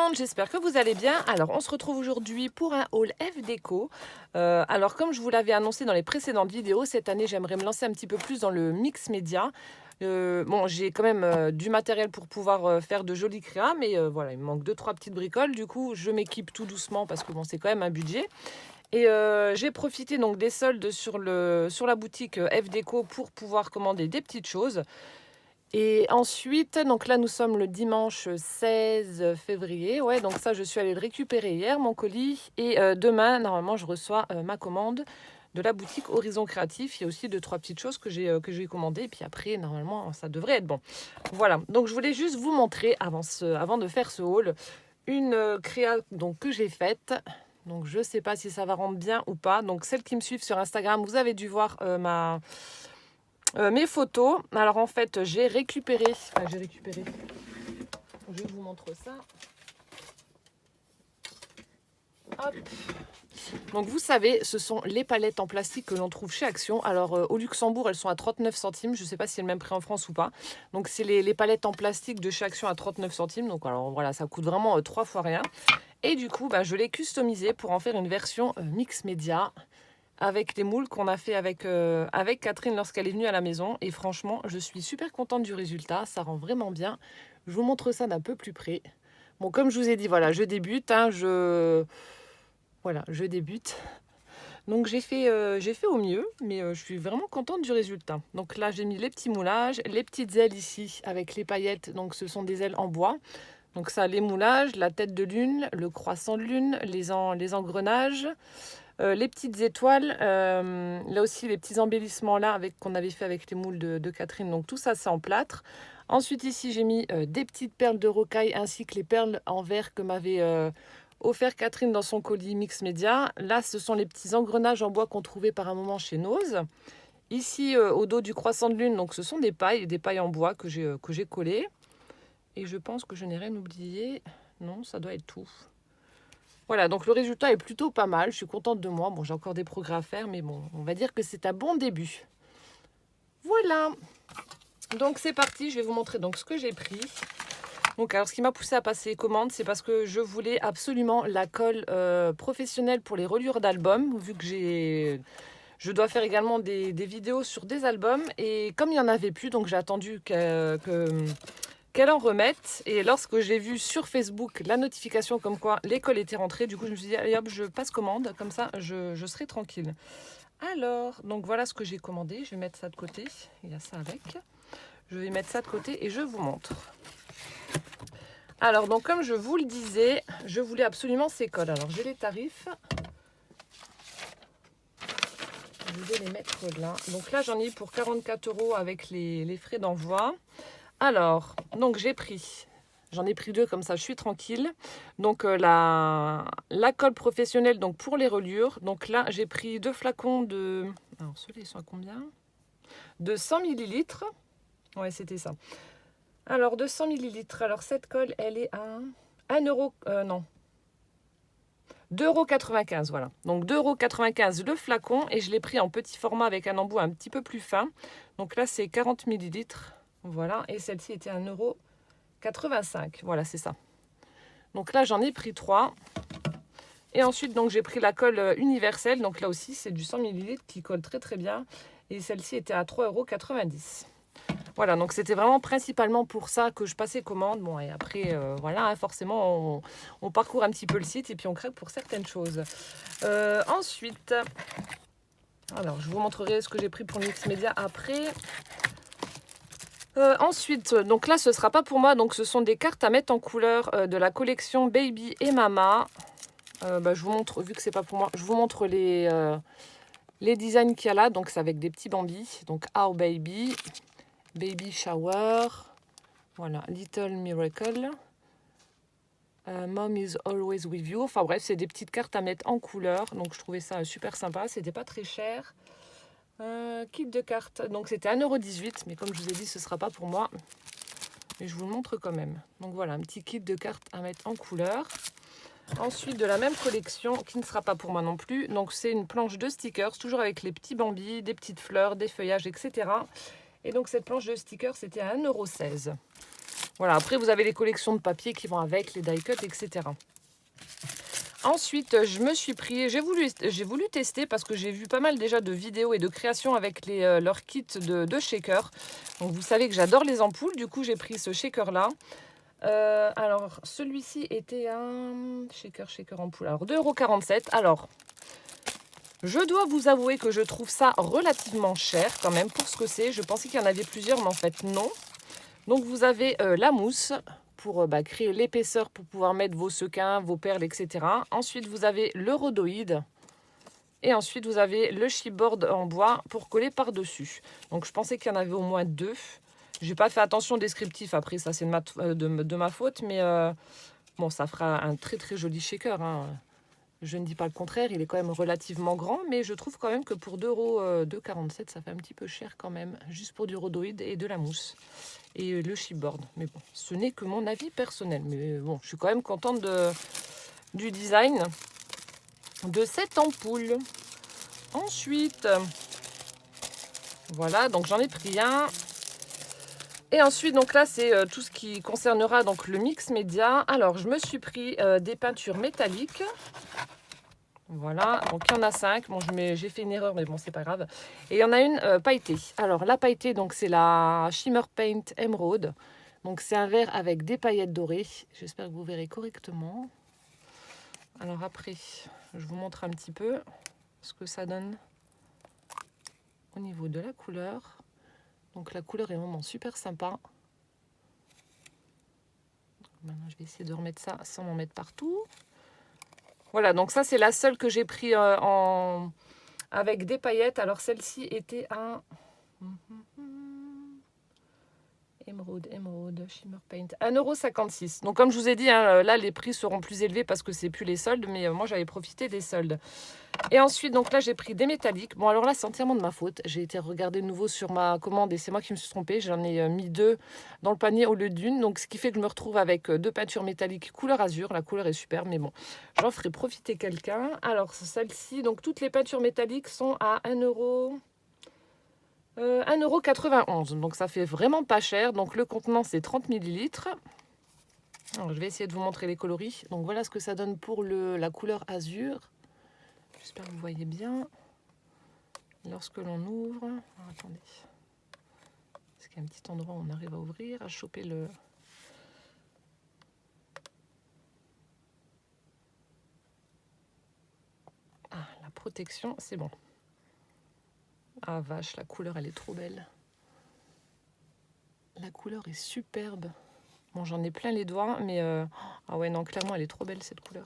monde, j'espère que vous allez bien. Alors, on se retrouve aujourd'hui pour un haul F-Déco. Alors, comme je vous l'avais annoncé dans les précédentes vidéos, cette année, j'aimerais me lancer un petit peu plus dans le mix média. Bon, j'ai quand même du matériel pour pouvoir faire de jolis créas, mais voilà, il me manque 2-3 petites bricoles. Du coup, je m'équipe tout doucement parce que bon, c'est quand même un budget. Et j'ai profité donc des soldes sur la boutique F-Déco pour pouvoir commander des petites choses. Et ensuite, donc là, nous sommes le dimanche 16 février. Ouais, donc ça, je suis allée le récupérer hier, mon colis. Et demain, normalement, je reçois ma commande de la boutique Horizon Créatif. Il y a aussi 2-3 petites choses que j'ai commandées. Et puis après, normalement, ça devrait être bon. Voilà, donc je voulais juste vous montrer, avant de faire ce haul, une créa donc, que j'ai faite. Donc je ne sais pas si ça va rendre bien ou pas. Donc celles qui me suivent sur Instagram, vous avez dû voir mes photos. Alors en fait, j'ai récupéré. Je vous montre ça. Hop. Donc vous savez, ce sont les palettes en plastique que l'on trouve chez Action. Alors au Luxembourg, elles sont à 39 centimes. Je ne sais pas si c'est le même prix en France ou pas. Donc c'est les palettes en plastique de chez Action à 39 centimes. Donc alors voilà, ça coûte vraiment 3 fois rien. Et du coup, je l'ai customisé pour en faire une version mix média avec les moules qu'on a fait avec Catherine lorsqu'elle est venue à la maison. Et franchement, je suis super contente du résultat. Ça rend vraiment bien. Je vous montre ça d'un peu plus près. Bon, comme je vous ai dit, voilà, je débute. Voilà, je débute. Donc j'ai fait au mieux, mais je suis vraiment contente du résultat. Donc là, j'ai mis les petits moulages, les petites ailes ici avec les paillettes. Donc ce sont des ailes en bois. Donc ça, les moulages, la tête de lune, le croissant de lune, les engrenages. Les petites étoiles, là aussi les petits embellissements là qu'on avait fait avec les moules de Catherine, donc tout ça c'est en plâtre. Ensuite ici j'ai mis des petites perles de rocaille ainsi que les perles en verre que m'avait offert Catherine dans son colis mix média. Là ce sont les petits engrenages en bois qu'on trouvait par un moment chez Nose. Ici au dos du croissant de lune, donc ce sont des pailles en bois que j'ai collées. Et je pense que je n'ai rien oublié. Non, ça doit être tout. Voilà, donc le résultat est plutôt pas mal. Je suis contente de moi. Bon, j'ai encore des progrès à faire, mais bon, on va dire que c'est un bon début. Voilà. Donc c'est parti, je vais vous montrer donc ce que j'ai pris. Donc alors ce qui m'a poussé à passer commande, c'est parce que je voulais absolument la colle professionnelle pour les reliures d'albums, vu que je dois faire également des vidéos sur des albums. Et comme il n'y en avait plus, donc j'ai attendu qu'elle en remette. Et lorsque j'ai vu sur Facebook la notification comme quoi l'école était rentrée, du coup je me suis dit allez hop, je passe commande, comme ça je serai tranquille. Alors, donc voilà ce que j'ai commandé, je vais mettre ça de côté, il y a ça avec. Je vais mettre ça de côté et je vous montre. Alors donc comme je vous le disais, je voulais absolument ces cols. Alors j'ai les tarifs. Je vais les mettre là. Donc là j'en ai eu pour 44 € avec les frais d'envoi. Alors, donc j'en ai pris 2 comme ça, je suis tranquille. Donc la colle professionnelle donc pour les reliures. Donc là, j'ai pris 2 flacons de... Alors ceux-là, ils sont à combien? De 100 millilitres. Ouais, c'était ça. Alors, de 100 millilitres. Alors, cette colle, elle est à 1 euro... non. 2,95 €, voilà. Donc 2,95 € le flacon. Et je l'ai pris en petit format avec un embout un petit peu plus fin. Donc là, c'est 40 millilitres. Voilà, et celle-ci était à 1,85 €. Voilà, c'est ça. Donc là, j'en ai pris 3. Et ensuite, donc j'ai pris la colle universelle. Donc là aussi, c'est du 100 millilitres qui colle très très bien. Et celle-ci était à 3,90 €. Voilà, donc c'était vraiment principalement pour ça que je passais commande. Bon, et après, voilà, hein, forcément, on parcourt un petit peu le site et puis on craque pour certaines choses. Ensuite, alors, je vous montrerai ce que j'ai pris pour le mix média après. Ensuite, donc là, ce ne sera pas pour moi. Donc, ce sont des cartes à mettre en couleur de la collection Baby et Mama. Je vous montre, vu que c'est pas pour moi, je vous montre les designs qu'il y a là. Donc, c'est avec des petits bambis. Donc, Our Baby, Baby Shower, voilà, Little Miracle, Mom is always with you. Enfin bref, c'est des petites cartes à mettre en couleur. Donc, je trouvais ça super sympa. C'était pas très cher. Kit de cartes, donc c'était 1,18 €, mais comme je vous ai dit, ce ne sera pas pour moi. Mais je vous le montre quand même. Donc voilà, un petit kit de cartes à mettre en couleur. Ensuite, de la même collection, qui ne sera pas pour moi non plus. Donc c'est une planche de stickers, toujours avec les petits bambis, des petites fleurs, des feuillages, etc. Et donc cette planche de stickers, c'était à 1,16 €. Voilà, après vous avez les collections de papier qui vont avec, les die cut, etc. Ensuite, je me suis pris, j'ai voulu tester parce que j'ai vu pas mal déjà de vidéos et de créations avec leurs kits de shaker. Donc vous savez que j'adore les ampoules, du coup j'ai pris ce shaker là. Alors celui-ci était un shaker ampoule, alors 2,47 €. Alors je dois vous avouer que je trouve ça relativement cher quand même pour ce que c'est. Je pensais qu'il y en avait plusieurs, mais en fait non. Donc vous avez la mousse pour créer l'épaisseur pour pouvoir mettre vos sequins, vos perles, etc. Ensuite vous avez le rhodoïde. Et ensuite vous avez le chipboard en bois pour coller par-dessus. Donc je pensais qu'il y en avait au moins 2. J'ai pas fait attention au descriptif, après ça c'est de ma faute, mais bon, ça fera un très très joli shaker, hein. Je ne dis pas le contraire, il est quand même relativement grand, mais je trouve quand même que pour 2,47 €, ça fait un petit peu cher quand même, juste pour du rhodoïde et de la mousse et le chipboard. Mais bon, ce n'est que mon avis personnel. Mais bon, je suis quand même contente du design de cette ampoule. Ensuite, voilà, donc j'en ai pris un. Et ensuite, donc là, c'est tout ce qui concernera donc le mix média. Alors, je me suis pris des peintures métalliques. Voilà, donc il y en a 5. Bon, j'ai fait une erreur, mais bon, c'est pas grave. Et il y en a une pailletée. Alors, la pailletée, donc c'est la Shimmer Paint Emerald. Donc, c'est un verre avec des paillettes dorées. J'espère que vous verrez correctement. Alors après, je vous montre un petit peu ce que ça donne au niveau de la couleur. Donc, la couleur est vraiment super sympa. Maintenant, je vais essayer de remettre ça sans m'en mettre partout. Voilà, donc ça, c'est la seule que j'ai pris avec des paillettes. Alors, celle-ci était un Emerald Shimmer Paint. 1,56 €. Donc, comme je vous ai dit, hein, là, les prix seront plus élevés parce que c'est plus les soldes. Mais moi, j'avais profité des soldes. Et ensuite, donc là, j'ai pris des métalliques. Bon, alors là, c'est entièrement de ma faute. J'ai été regarder de nouveau sur ma commande et c'est moi qui me suis trompée. J'en ai mis 2 dans le panier au lieu d'une. Donc, ce qui fait que je me retrouve avec 2 peintures métalliques couleur azur. La couleur est super, mais bon, j'en ferai profiter quelqu'un. Alors, celle-ci, donc toutes les peintures métalliques sont à 1,91 €. Donc, ça fait vraiment pas cher. Donc, le contenant, c'est 30 ml. Alors, je vais essayer de vous montrer les coloris. Donc, voilà ce que ça donne pour la couleur azur. J'espère que vous voyez bien. Lorsque l'on ouvre... Alors, attendez. Est-ce qu'il y a un petit endroit où on arrive à ouvrir, à choper le... Ah, la protection, c'est bon. Ah vache, la couleur, elle est trop belle. La couleur est superbe. Bon, j'en ai plein les doigts, mais... Ah ouais, non, clairement, elle est trop belle, cette couleur.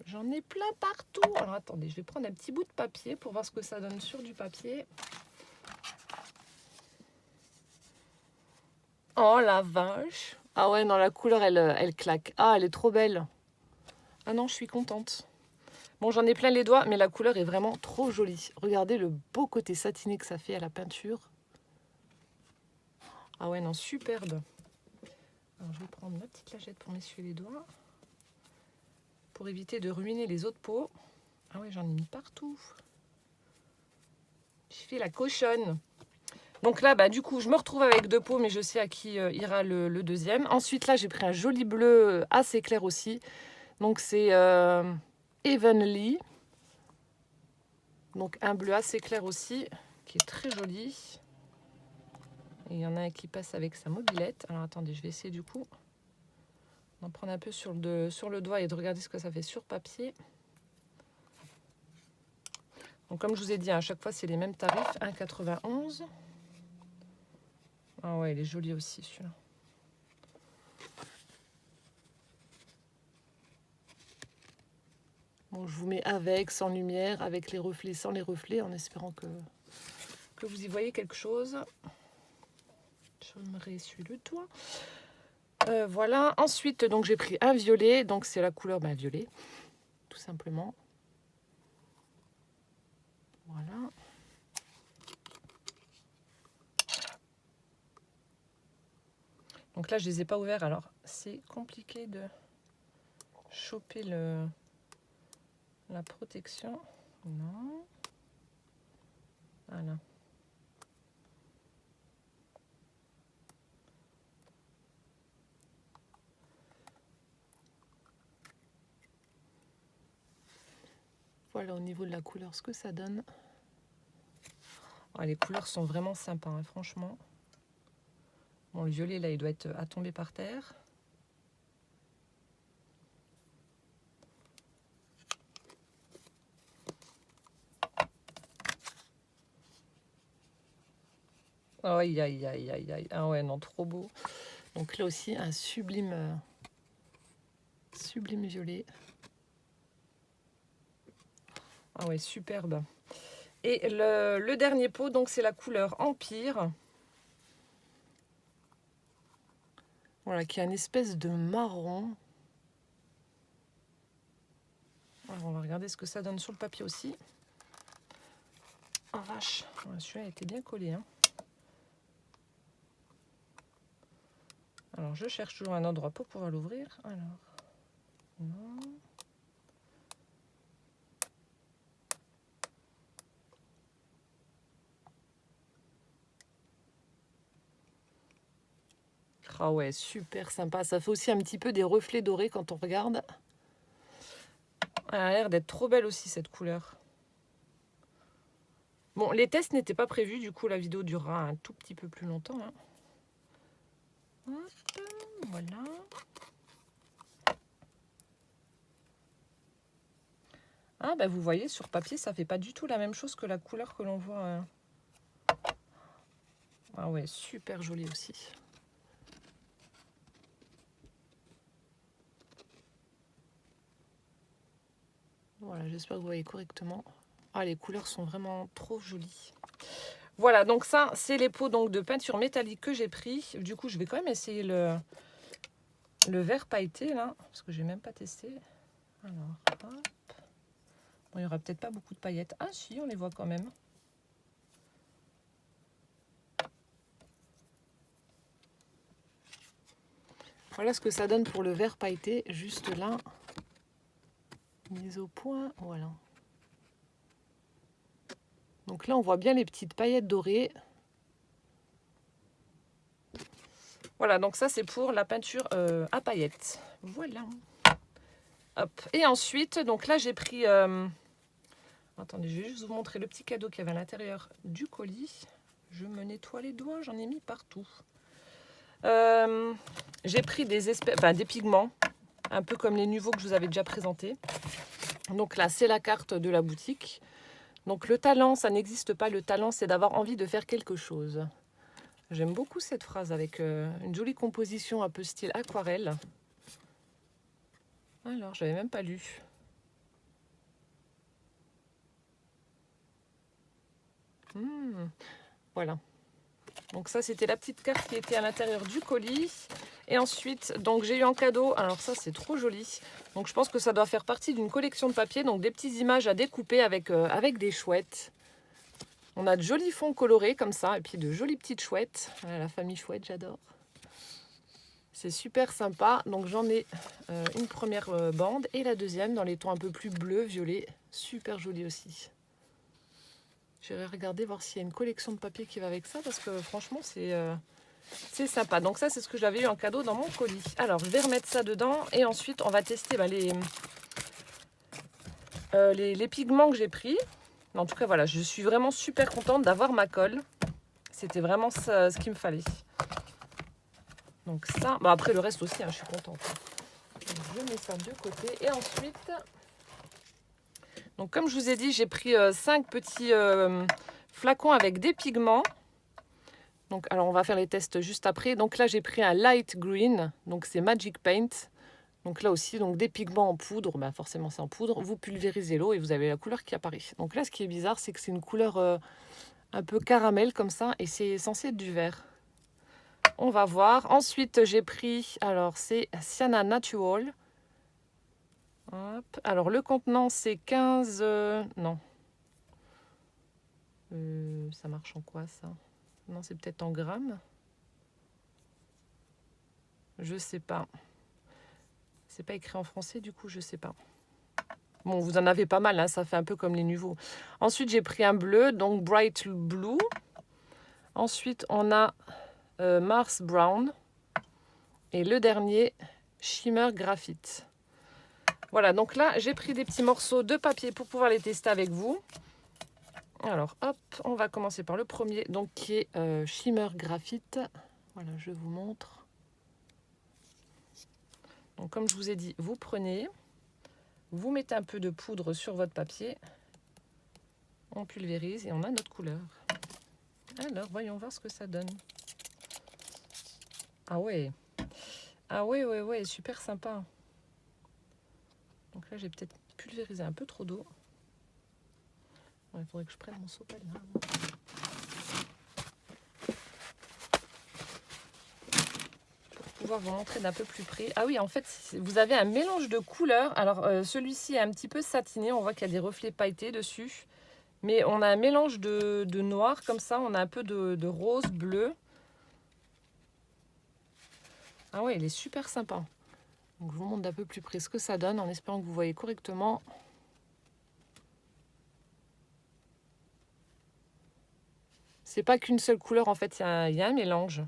J'en ai plein partout. Alors, attendez, je vais prendre un petit bout de papier pour voir ce que ça donne sur du papier. Oh, la vache. Ah ouais, non, la couleur, elle claque. Ah, elle est trop belle. Ah non, je suis contente. Bon, j'en ai plein les doigts, mais la couleur est vraiment trop jolie. Regardez le beau côté satiné que ça fait à la peinture. Ah ouais, non, superbe. Alors, je vais prendre ma petite lingette pour m'essuyer les doigts. Pour éviter de ruiner les autres pots. Ah ouais, j'en ai mis partout. J'ai fait la cochonne. Donc là, du coup, je me retrouve avec 2 pots, mais je sais à qui ira le deuxième. Ensuite, là, j'ai pris un joli bleu assez clair aussi. Donc, c'est Evenly. Donc, un bleu assez clair aussi, qui est très joli. Et il y en a un qui passe avec sa mobilette. Alors, attendez, je vais essayer du coup d'en prendre un peu sur le doigt et de regarder ce que ça fait sur papier. Donc, comme je vous ai dit, à chaque fois, c'est les mêmes tarifs. 1,91 €. Ah ouais, il est joli aussi, celui-là. Bon, je vous mets avec, sans lumière, avec les reflets, sans les reflets, en espérant que vous y voyez quelque chose. Je me réessuie le doigt. Voilà. Ensuite, donc j'ai pris un violet. Donc c'est la couleur violet, tout simplement. Voilà. Donc là, je les ai pas ouverts. Alors, c'est compliqué de choper la protection. Non. Voilà. Voilà au niveau de la couleur ce que ça donne. Ah, les couleurs sont vraiment sympas, hein, franchement. Bon, le violet là il doit être à tomber par terre. Aïe aïe aïe aïe aïe. Ah ouais non, trop beau. Donc là aussi un sublime sublime violet. Ah ouais, superbe. Et le dernier pot, donc c'est la couleur Empire. Voilà, qui a une espèce de marron. Alors, on va regarder ce que ça donne sur le papier aussi. Oh vache, ouais, celui-là était bien collé. Hein. Alors, je cherche toujours un endroit pour pouvoir l'ouvrir. Alors, non. Ah ouais, super sympa. Ça fait aussi un petit peu des reflets dorés quand on regarde. Elle a l'air d'être trop belle aussi, cette couleur. Bon, les tests n'étaient pas prévus. Du coup, la vidéo durera un tout petit peu plus longtemps. Hein. Hop, voilà. Ah, bah vous voyez, sur papier, ça fait pas du tout la même chose que la couleur que l'on voit. Ah ouais, super joli aussi. Voilà, j'espère que vous voyez correctement. Ah, les couleurs sont vraiment trop jolies. Voilà, donc ça, c'est les pots donc, de peinture métallique que j'ai pris. Du coup, je vais quand même essayer le vert pailleté, là, parce que je n'ai même pas testé. Alors, hop. Bon, il n'y aura peut-être pas beaucoup de paillettes. Ah si, on les voit quand même. Voilà ce que ça donne pour le vert pailleté, juste là. Mise au point, voilà. Donc là, on voit bien les petites paillettes dorées. Voilà, donc ça, c'est pour la peinture à paillettes. Voilà. Hop. Et ensuite, donc là, j'ai pris... Attendez, je vais juste vous montrer le petit cadeau qu'il y avait à l'intérieur du colis. Je me nettoie les doigts, j'en ai mis partout. J'ai pris des pigments, un peu comme les nouveaux que je vous avais déjà présentés. Donc là, c'est la carte de la boutique. Donc le talent, ça n'existe pas. Le talent, c'est d'avoir envie de faire quelque chose. J'aime beaucoup cette phrase avec une jolie composition un peu style aquarelle. Alors, j'avais même pas lu. Voilà. Donc ça, c'était la petite carte qui était à l'intérieur du colis. Et ensuite, donc j'ai eu en cadeau, alors ça c'est trop joli. Donc je pense que ça doit faire partie d'une collection de papier, donc des petites images à découper avec des chouettes. On a de jolis fonds colorés comme ça, et puis de jolies petites chouettes. Voilà, la famille chouette, j'adore. C'est super sympa. Donc j'en ai une première bande et la deuxième dans les tons un peu plus bleu, violet. Super joli aussi. J'irai regarder voir s'il y a une collection de papier qui va avec ça, parce que franchement c'est sympa. Donc ça, c'est ce que j'avais eu en cadeau dans mon colis. Alors, je vais remettre ça dedans et ensuite, on va tester les pigments que j'ai pris. En tout cas, voilà, je suis vraiment super contente d'avoir ma colle. C'était vraiment ça, ce qu'il me fallait. Donc ça, bon, après le reste aussi, hein, je suis contente. Donc, je mets ça de côté. Et ensuite, donc comme je vous ai dit, j'ai pris 5 petits flacons avec des pigments. Donc, alors on va faire les tests juste après. Donc là, j'ai pris un light green, donc c'est Magic Paint. Donc là aussi, donc des pigments en poudre, ben forcément c'est en poudre. Vous pulvérisez l'eau et vous avez la couleur qui apparaît. Donc là, ce qui est bizarre, c'est que c'est une couleur un peu caramel comme ça et c'est censé être du vert. On va voir. Ensuite, j'ai pris, alors c'est Sienna Natural. Hop. Alors le contenant, c'est 15... non. Ça marche en quoi ça? Non, c'est peut-être en grammes. Je sais pas. C'est pas écrit en français, du coup, je sais pas. Bon, vous en avez pas mal, hein, ça fait un peu comme les nouveaux. Ensuite, j'ai pris un bleu, donc Bright Blue. Ensuite, on a Mars Brown. Et le dernier, Shimmer Graphite. Voilà, donc là, j'ai pris des petits morceaux de papier pour pouvoir les tester avec vous. Alors, hop, on va commencer par le premier, donc qui est Shimmer Graphite. Voilà, je vous montre. Donc, comme je vous ai dit, vous prenez, vous mettez un peu de poudre sur votre papier, on pulvérise et on a notre couleur. Alors, voyons voir ce que ça donne. Ah ouais, ah ouais, super sympa. Donc là, j'ai peut-être pulvérisé un peu trop d'eau. Il faudrait que je prenne mon sopalin. Pour pouvoir vous montrer d'un peu plus près. Ah oui, en fait, vous avez un mélange de couleurs. Alors, celui-ci est un petit peu satiné. On voit qu'il y a des reflets pailletés dessus. Mais on a un mélange de noir comme ça. On a un peu de rose, bleu. Ah ouais, il est super sympa. Donc, je vous montre d'un peu plus près ce que ça donne en espérant que vous voyez correctement. C'est pas qu'une seule couleur, en fait, il y a un mélange.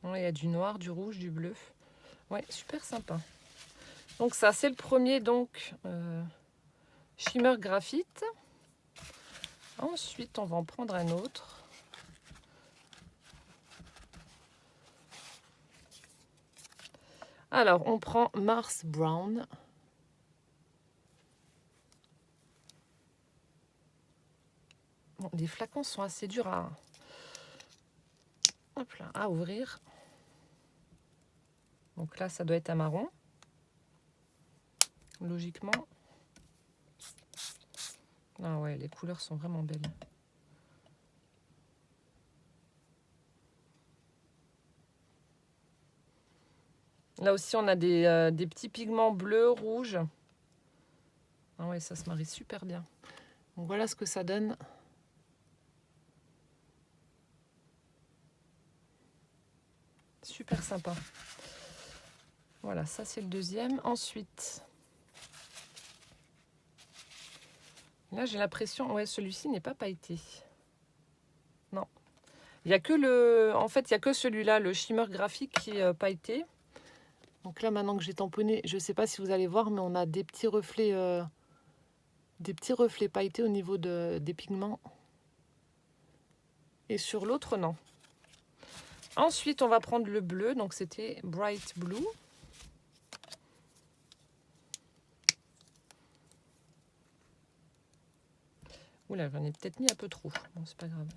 Il y a du noir, du rouge, du bleu. Ouais, super sympa. Donc ça, c'est le premier, donc Shimmer Graphite. Ensuite, on va en prendre un autre. Alors, on prend Mars Brown. Bon, les flacons sont assez durs hop là, à ouvrir. Donc là, ça doit être un marron. Logiquement. Ah ouais, les couleurs sont vraiment belles. Là aussi, on a des petits pigments bleus, rouges. Ah ouais, ça se marie super bien. Donc voilà ce que ça donne. Super sympa. Voilà, ça c'est le deuxième. Ensuite, là j'ai l'impression, ouais, celui-ci n'est pas pailleté. Non. Il y a que en fait, il y a que celui-là, le Shimmer Graphique qui est pailleté. Donc là, maintenant que j'ai tamponné, je ne sais pas si vous allez voir, mais on a des petits reflets pailletés au niveau des pigments. Et sur l'autre, non. Ensuite, on va prendre le bleu. Donc, c'était Bright Blue. Oula, j'en ai peut-être mis un peu trop. Bon, c'est pas grave.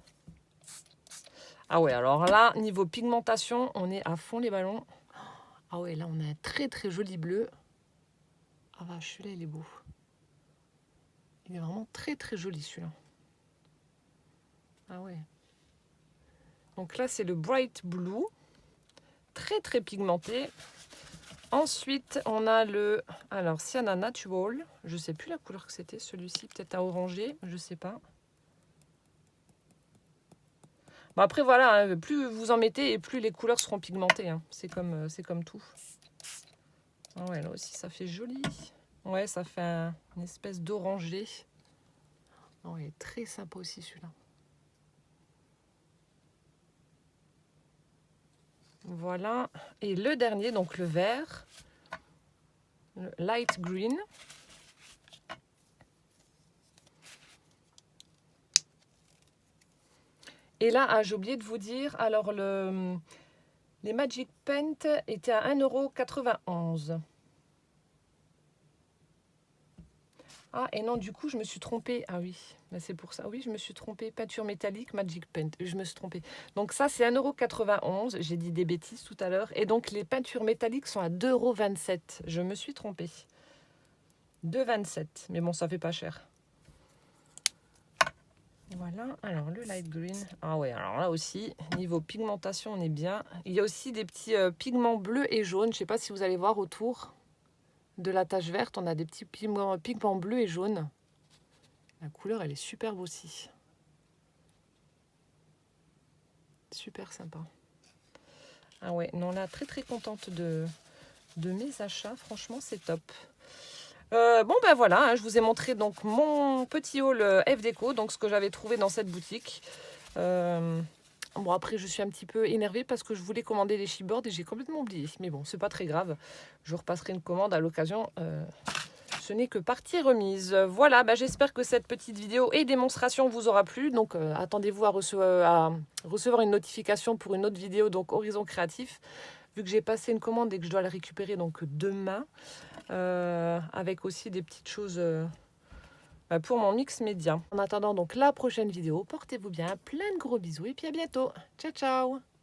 Ah ouais, alors là, niveau pigmentation, on est à fond les ballons. Ah ouais, là, on a un très très joli bleu. Ah vache, celui-là, il est beau. Il est vraiment très très joli, celui-là. Ah ouais. Donc là, c'est le Bright Blue. Très très pigmenté. Ensuite, on a le... Alors, Sienna Natural. Je ne sais plus la couleur que c'était, celui-ci. Peut-être un orangé, je ne sais pas. Bon, après, voilà, hein, plus vous en mettez et plus les couleurs seront pigmentées. Hein. C'est comme tout. Ah ouais, là aussi, ça fait joli. Ouais, ça fait une espèce d'orangé. Ah ouais, très sympa aussi, celui-là. Voilà. Et le dernier, donc le vert. Le light green. Et là, j'ai oublié de vous dire, alors les Magic Paint étaient à 1,91 €. Ah, et non, du coup, je me suis trompée. Ah oui, c'est pour ça. Oui, je me suis trompée. Peinture métallique, Magic Paint. Je me suis trompée. Donc ça, c'est 1,91 €. J'ai dit des bêtises tout à l'heure. Et donc, les peintures métalliques sont à 2,27 €. Je me suis trompée. 2,27 €. Mais bon, ça fait pas cher. Voilà, alors le light green. Ah ouais, alors là aussi, niveau pigmentation, on est bien. Il y a aussi des petits pigments bleus et jaunes. Je ne sais pas si vous allez voir autour de la tache verte, on a des petits pigments bleus et jaunes. La couleur, elle est superbe aussi. Super sympa. Ah ouais, non là, très très contente de mes achats. Franchement, c'est top. Bon ben voilà, hein, je vous ai montré donc mon petit haul F Déco, donc ce que j'avais trouvé dans cette boutique. Bon, après, je suis un petit peu énervée parce que je voulais commander les chipboards et j'ai complètement oublié. Mais bon, c'est pas très grave. Je repasserai une commande à l'occasion. Ce n'est que partie remise. Voilà, bah, j'espère que cette petite vidéo et démonstration vous aura plu. Donc, attendez-vous à recevoir une notification pour une autre vidéo, donc Horizon Créatif. Vu que j'ai passé une commande et que je dois la récupérer donc demain, avec aussi des petites choses pour mon mix média. En attendant donc la prochaine vidéo, portez-vous bien, plein de gros bisous et puis à bientôt. Ciao, ciao!